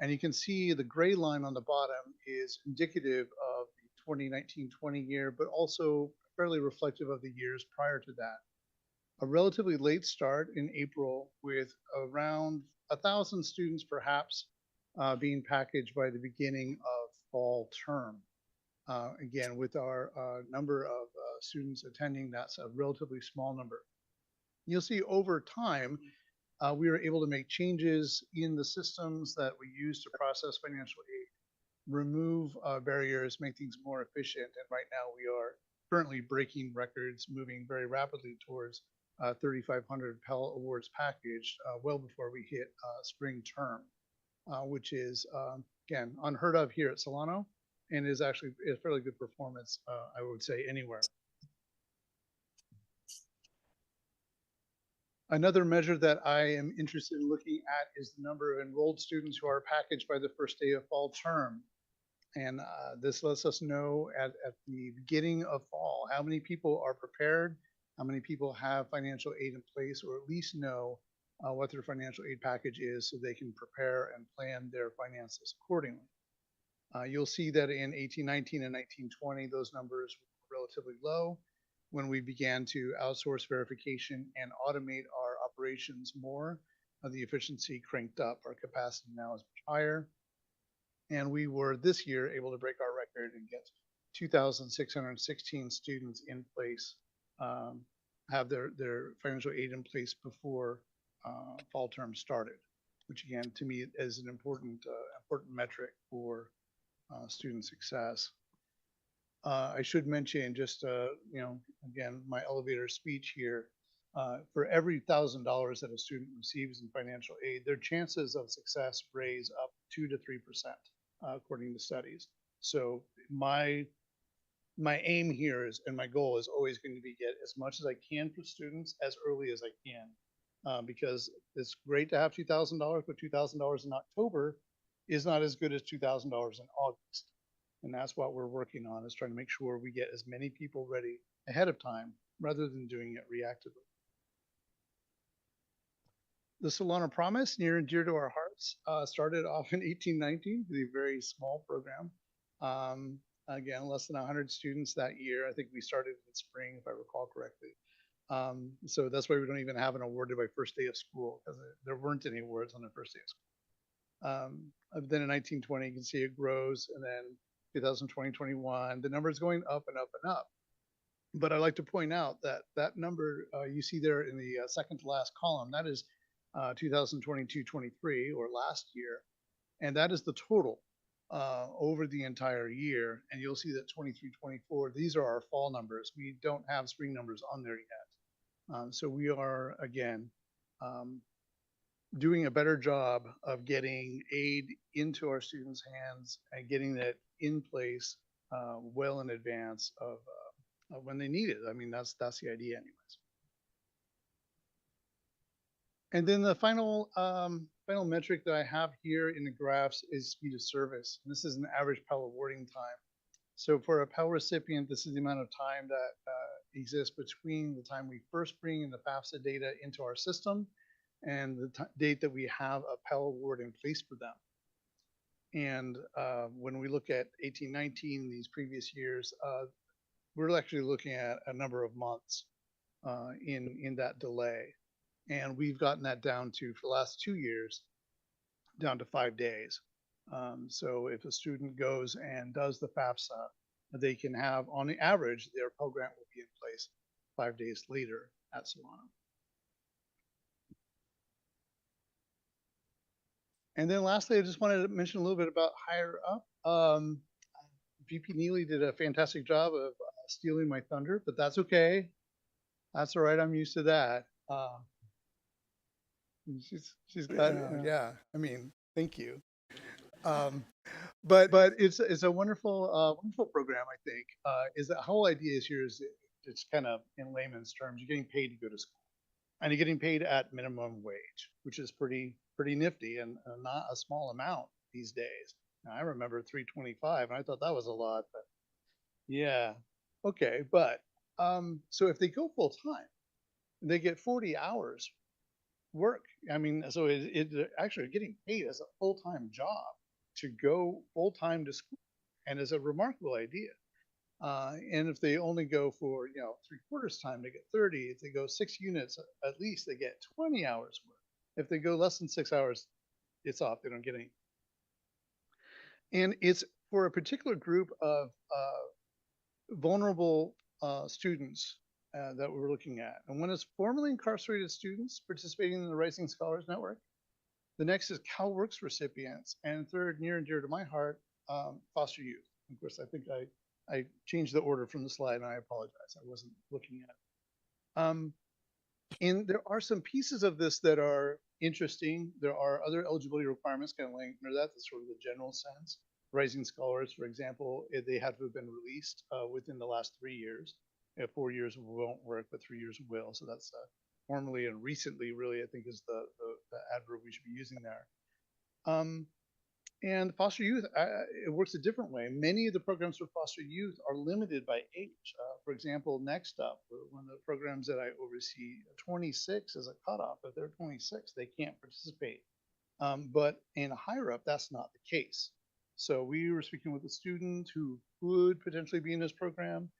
Speaker 19: And you can see the gray line on the bottom is indicative of the 2019-20 year, but also fairly reflective of the years prior to that. A relatively late start in April with around 1,000 students perhaps being packaged by the beginning of fall term. Again, with our number of students attending, that's a relatively small number. You'll see over time, we were able to make changes in the systems that we use to process financial aid, remove barriers, make things more efficient. And right now we are currently breaking records, moving very rapidly towards 3,500 Pell Awards packaged well before we hit spring term, which is, again, unheard of here at Solano, and is actually a fairly good performance, I would say, anywhere. Another measure that I am interested in looking at is the number of enrolled students who are packaged by the first day of fall term. And this lets us know at the beginning of fall, how many people are prepared, how many people have financial aid in place, or at least know what their financial aid package is so they can prepare and plan their finances accordingly. You'll see that in 1819 and 1920, those numbers were relatively low. When we began to outsource verification and automate our operations more, the efficiency cranked up. Our capacity now is much higher. And we were this year able to break our record and get 2,616 students in place, have their financial aid in place before fall term started, which again, to me, is an important metric for student success. I should mention just, again, my elevator speech here. For every $1,000 that a student receives in financial aid, their chances of success raise up 2 to 3%, according to studies. So my aim here is, and my goal is always going to be get as much as I can for students as early as I can, because it's great to have $2,000, but $2,000 in October is not as good as $2,000 in August.
Speaker 6: And that's what we're working on, is trying to make sure we get as many people ready ahead of time rather than doing it reactively. The Solano Promise, near and dear to our hearts, started off in 1819 with a very small program. Again, less than 100 students that year. I think we started in spring, if I recall correctly. So that's why we don't even have an awarded by first day of school, because there weren't any awards on the first day of school. Then in 1920, you can see it grows, and then 2020, 21, the number is going up and up and up. But I'd like to point out that that number you see there in the second to last column, that is 2022-23, or last year, and that is the total over the entire year. And you'll see that 23-24, these are our fall numbers. We don't have spring numbers on there yet. So we are, again, doing a better job of getting aid into our students' hands and getting that in place well in advance of when they need it. I mean, that's the idea anyways. And then the final final metric that I have here in the graphs is speed of service. And this is an average Pell awarding time. So for a Pell recipient, this is the amount of time that exists between the time we first bring in the FAFSA data into our system and the date that we have a Pell award in place for them. And when we look at 1819, these previous years, we're actually looking at a number of months in that delay. And we've gotten that down to, for the last 2 years, down to 5 days. So if a student goes and does the FAFSA, they can have, on the average, their Pell Grant will be in place 5 days later at Solano. And then lastly, I just wanted to mention a little bit about higher up. VP Neely did a fantastic job of stealing my thunder, but that's okay. That's all right. I'm used to that. She's got, yeah. I mean, thank you. But it's a wonderful wonderful program. I think is the whole idea is here is it's kind of in layman's terms, you're getting paid to go to school, and you're getting paid at minimum wage, which is pretty nifty and not a small amount these days. Now, I remember $3.25, and I thought that was a lot, but yeah, okay. But so if they go full time, they get 40 hours work. I mean, so it actually getting paid as a full-time job to go full-time to school, and is a remarkable idea. And if they only go for 3/4 time, they get 30. If they go 6 units, at least they get 20 hours work. If they go less than 6 hours, it's off. They don't get any. And it's for a particular group of vulnerable students that we're looking at. And one is formerly incarcerated students participating in the Rising Scholars Network. The next is CalWorks recipients. And third, near and dear to my heart, foster youth. Of course, I think I changed the order from the slide, and I apologize. I wasn't looking at it. And there are some pieces of this that are interesting. There are other eligibility requirements kind of linked under that. That's sort of the general sense. Rising Scholars, for example, they had to have been released within the last 3 years. 4 years won't work, but 3 years will. So that's formally and recently, really, I think is the adverb we should be using there. And foster youth, it works a different way. Many of the programs for foster youth are limited by age. For example, Next Up, one of the programs that I oversee, 26 is a cutoff. If they're 26, they can't participate. But in Higher Up, that's not the case. So we were speaking with a student who would potentially be in this program,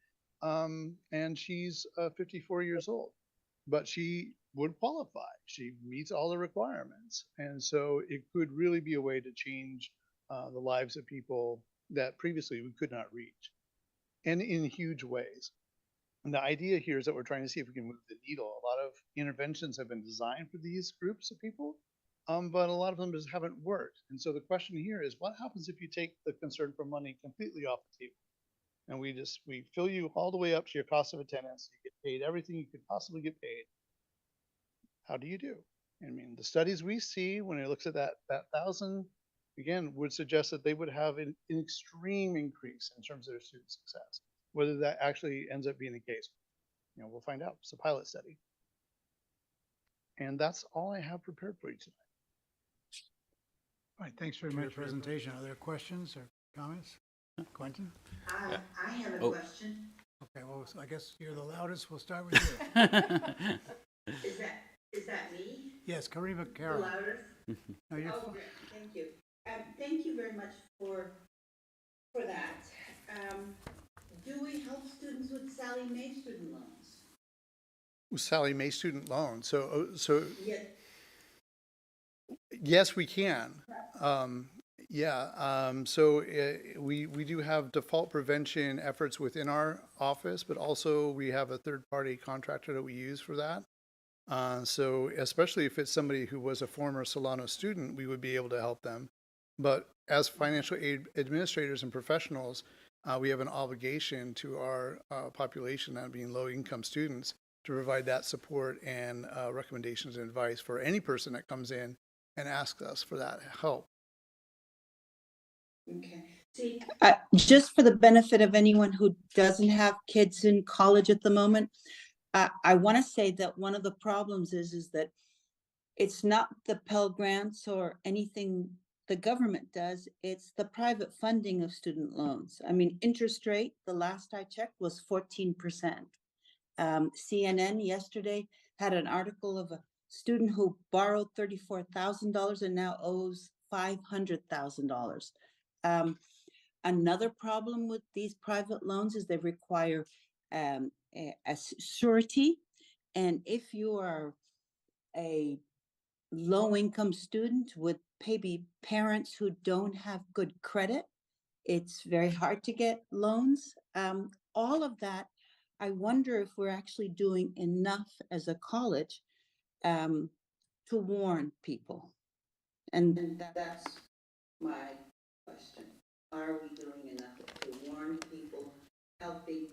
Speaker 6: and she's 54 years old, but she would qualify. She meets all the requirements. And so it could really be a way to change the lives of people that previously we could not reach, and in huge ways. And the idea here is that we're trying to see if we can move the needle. A lot of interventions have been designed for these groups of people, but a lot of them just haven't worked. And so the question here is, what happens if you take the concern for money completely off the table? And we fill you all the way up to your cost of attendance. You get paid everything you could possibly get paid. How do you do? I mean, the studies we see when it looks at that 1,000, again, would suggest that they would have an extreme increase in terms of their student success. Whether that actually ends up being the case, we'll find out. It's a pilot study. And that's all I have prepared for you tonight.
Speaker 19: All right, thanks very much for your presentation. Are there questions or comments? Quentin?
Speaker 9: I have a
Speaker 21: Oh.
Speaker 9: question.
Speaker 19: Okay, well, so I guess you're the loudest. We'll start with you.
Speaker 9: Is that me?
Speaker 19: Yes, Karima
Speaker 9: The
Speaker 19: Kara.
Speaker 9: loudest?
Speaker 19: No, you're
Speaker 9: Oh,
Speaker 19: fine.
Speaker 9: great, thank you. Thank you very much for that. Do we help students with Sally Mae student loans?
Speaker 6: Sally Mae student loan. So
Speaker 9: Yes.
Speaker 6: yes, we can. So we do have default prevention efforts within our office, but also we have a third-party contractor that we use for that. So especially if it's somebody who was a former Solano student, we would be able to help them. But as financial aid administrators and professionals, we have an obligation to our population, that being low-income students, to provide that support and recommendations and advice for any person that comes in and asks us for that help.
Speaker 9: Okay. See, just for the benefit of anyone who doesn't have kids in college at the moment, I want to say that one of the problems is that it's not the Pell Grants or anything the government does, it's the private funding of student loans. I mean, interest rate, the last I checked, was 14%. CNN yesterday had an article of a student who borrowed $34,000 and now owes $500,000. Another problem with these private loans is they require a surety. And if you are a low-income student with maybe parents who don't have good credit, it's very hard to get loans. All of that, I wonder if we're actually doing enough as a college to warn people. And that's my question. Are we doing enough to warn people, helping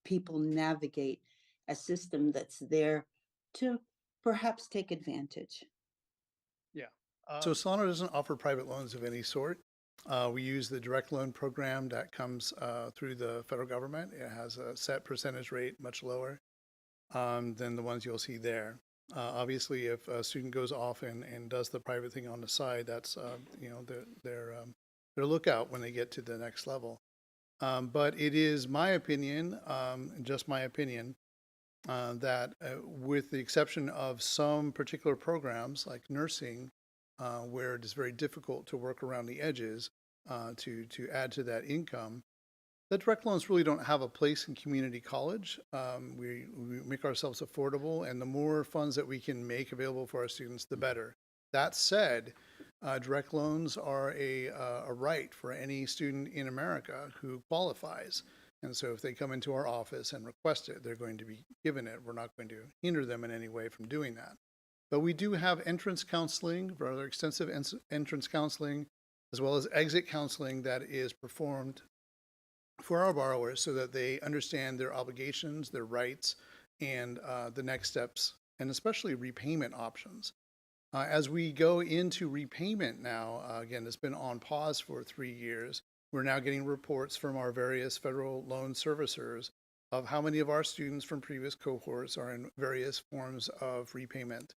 Speaker 9: people navigate a system that's there to perhaps take advantage?
Speaker 6: Yeah. So Solano doesn't offer private loans of any sort. We use the direct loan program that comes through the federal government. It has a set percentage rate, much lower than the ones you'll see there. Obviously, if a student goes off and does the private thing on the side, that's their lookout when they get to the next level. But it is my opinion, just my opinion, that with the exception of some particular programs like nursing, where it is very difficult to work around the edges to add to that income, the direct loans really don't have a place in community college. We make ourselves affordable, and the more funds that we can make available for our students, the better. That said, direct loans are a right for any student in America who qualifies. And so if they come into our office and request it, they're going to be given it. We're not going to hinder them in any way from doing that. But we do have entrance counseling, rather extensive entrance counseling, as well as exit counseling that is performed for our borrowers so that they understand their obligations, their rights, and the next steps, and especially repayment options. As we go into repayment now, again, it's been on pause for 3 years. We're now getting reports from our various federal loan servicers of how many of our students from previous cohorts are in various forms of repayment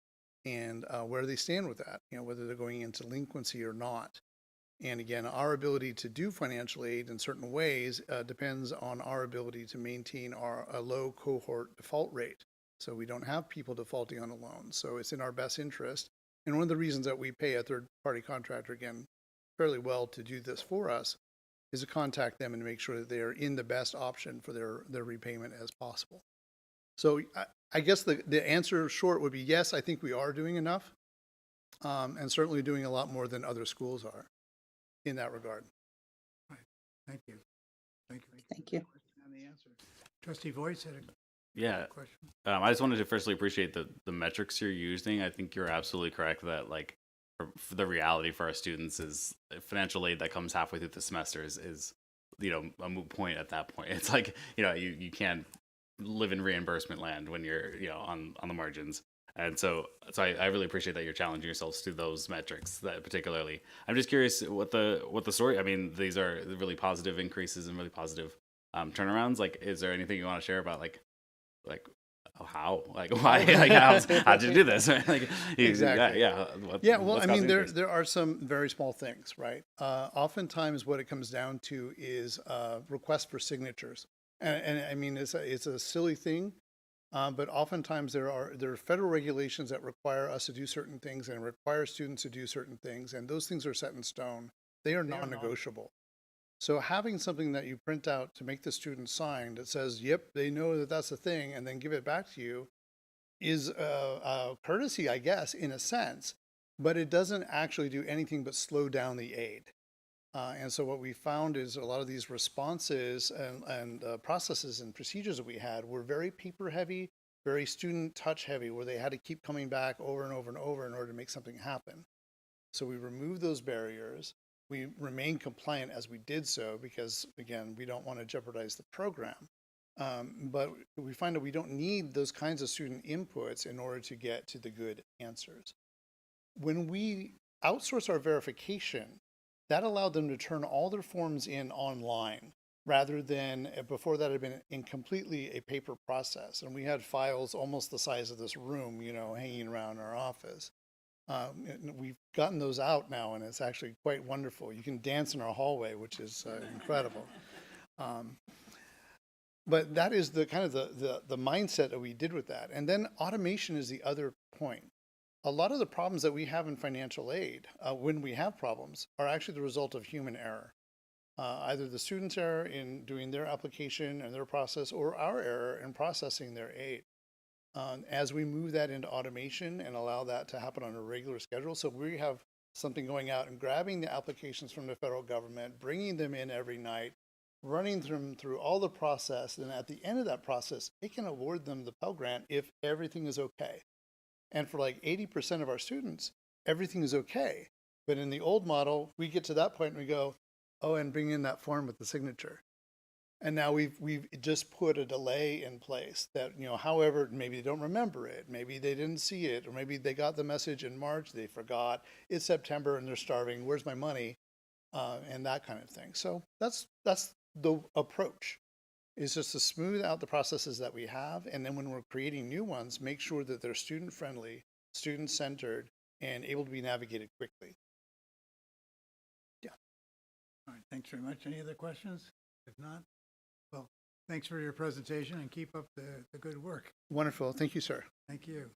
Speaker 6: and where they stand with that, whether they're going into delinquency or not. And again, our ability to do financial aid in certain ways depends on our ability to maintain a low cohort default rate. So we don't have people defaulting on a loan. So it's in our best interest. And one of the reasons that we pay a third-party contractor, again, fairly well to do this for us, is to contact them and make sure that they are in the best option for their repayment as possible. So I guess the answer short would be yes, I think we are doing enough, and certainly doing a lot more than other schools are in that regard.
Speaker 19: Right. Thank you. Thank you.
Speaker 9: Thank you.
Speaker 19: And the answer. Trustee Voice had a question.
Speaker 21: I just wanted to firstly appreciate the metrics you're using. I think you're absolutely correct that for the reality for our students is financial aid that comes halfway through the semester is a moot point at that point. It's like you can't live in reimbursement land when you're on the margins. And so I really appreciate that you're challenging yourselves to those metrics that particularly. I'm just curious what the story. I mean, these are really positive increases and really positive turnarounds. Like, is there anything you want to share about like oh, how? Like, why? Like, how'd you do this? Like,
Speaker 6: Exactly.
Speaker 21: Yeah.
Speaker 6: Yeah, well,
Speaker 21: what's
Speaker 6: I mean,
Speaker 21: causing
Speaker 6: there
Speaker 21: increase?
Speaker 6: there are some very small things, right? Oftentimes, what it comes down to is request for signatures, and I mean, it's a silly thing, but oftentimes there are federal regulations that require us to do certain things and require students to do certain things, and those things are set in stone. They are non-negotiable. So having something that you print out to make the student sign that says, "Yep, they know that that's the thing," and then give it back to you is a courtesy, I guess, in a sense, but it doesn't actually do anything but slow down the aid. And so what we found is a lot of these responses and processes and procedures that we had were very paper heavy, very student touch heavy, where they had to keep coming back over and over and over in order to make something happen. So we removed those barriers. We remained compliant as we did so because, again, we don't want to jeopardize the program. But we find that we don't need those kinds of student inputs in order to get to the good answers. When we outsource our verification, that allowed them to turn all their forms in online rather than before that had been in completely a paper process. And we had files almost the size of this room, hanging around our office. We've gotten those out now, and it's actually quite wonderful. You can dance in our hallway, which is incredible. But that is the kind of the mindset that we did with that. And then automation is the other point. A lot of the problems that we have in financial aid, when we have problems, are actually the result of human error. Either the student's error in doing their application and their process, or our error in processing their aid. As we move that into automation and allow that to happen on a regular schedule, so we have something going out and grabbing the applications from the federal government, bringing them in every night, running them through all the process, and at the end of that process, it can award them the Pell Grant if everything is okay. And for like 80% of our students, everything is okay. But in the old model, we get to that point and we go, oh, and bring in that form with the signature. And now we've just put a delay in place that, however, maybe they don't remember it, maybe they didn't see it, or maybe they got the message in March, they forgot, it's September and they're starving, where's my money? And that kind of thing. So that's the approach, is just to smooth out the processes that we have. And then when we're creating new ones, make sure that they're student friendly, student centered, and able to be navigated quickly. Yeah.
Speaker 19: All right, thanks very much. Any other questions? If not, well, thanks for your presentation and keep up the good work.
Speaker 6: Wonderful. Thank you, sir.
Speaker 19: Thank you.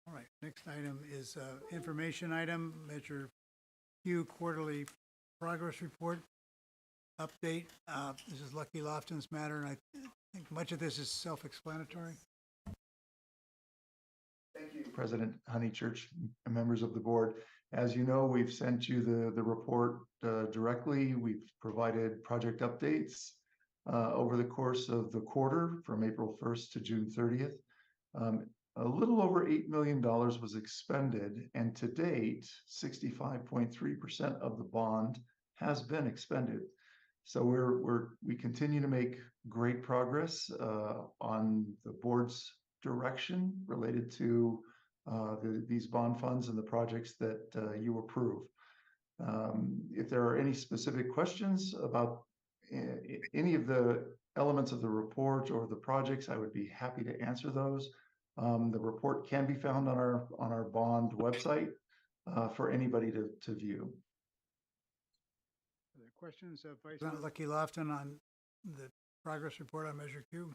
Speaker 19: All right, next item is information item, Measure Q Quarterly Progress Report update. This is Lucky Lofton's matter, and I think much of this is self-explanatory.
Speaker 23: Thank you, President Honeychurch, members of the board. As you know, we've sent you the report directly. We've provided project updates over the course of the quarter from April 1st to June 30th. A little over $8 million was expended, and to date, 65.3% of the bond has been expended. So we continue to make great progress on the board's direction related to these bond funds and the projects that you approve. If there are any specific questions about any of the elements of the report or the projects, I would be happy to answer those. The report can be found on our bond website for anybody to view.
Speaker 19: Are there questions of Vice President Lucky Lofton on the progress report on Measure Q?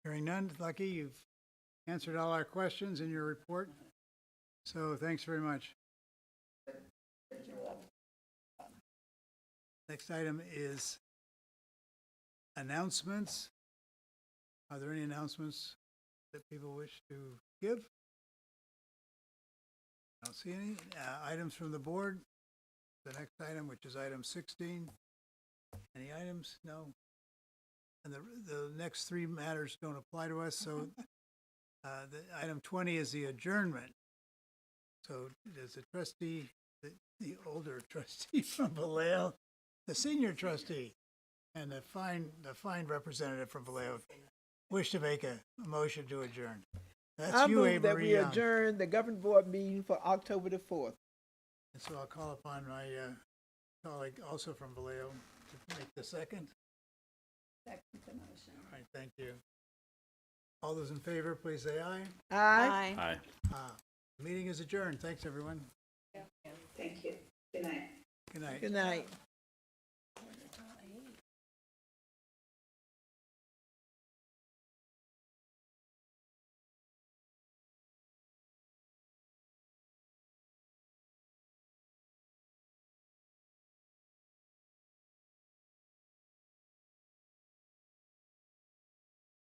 Speaker 19: Hearing none, Lucky, you've answered all our questions in your report. So thanks very much. Next item is announcements. Are there any announcements that people wish to give? I don't see any. Items from the board. The next item, which is item 16. Any items? No. And the next three matters don't apply to us. So the item 20 is the adjournment. So does the trustee, the older trustee from Vallejo, the senior trustee, and the fine representative from Vallejo wish to make a motion to adjourn? That's
Speaker 1: I
Speaker 19: you,
Speaker 1: move that we
Speaker 19: Young.
Speaker 1: adjourn the governing board meeting for October the 4th.
Speaker 19: And so I'll call upon my colleague also from Vallejo to make the second.
Speaker 20: Second the motion.
Speaker 19: All right, thank you. All those in favor, please say aye.
Speaker 1: Aye.
Speaker 21: Aye.
Speaker 19: Meeting is adjourned. Thanks, everyone.
Speaker 9: Thank you. Good night.
Speaker 19: Good night.
Speaker 1: Good night.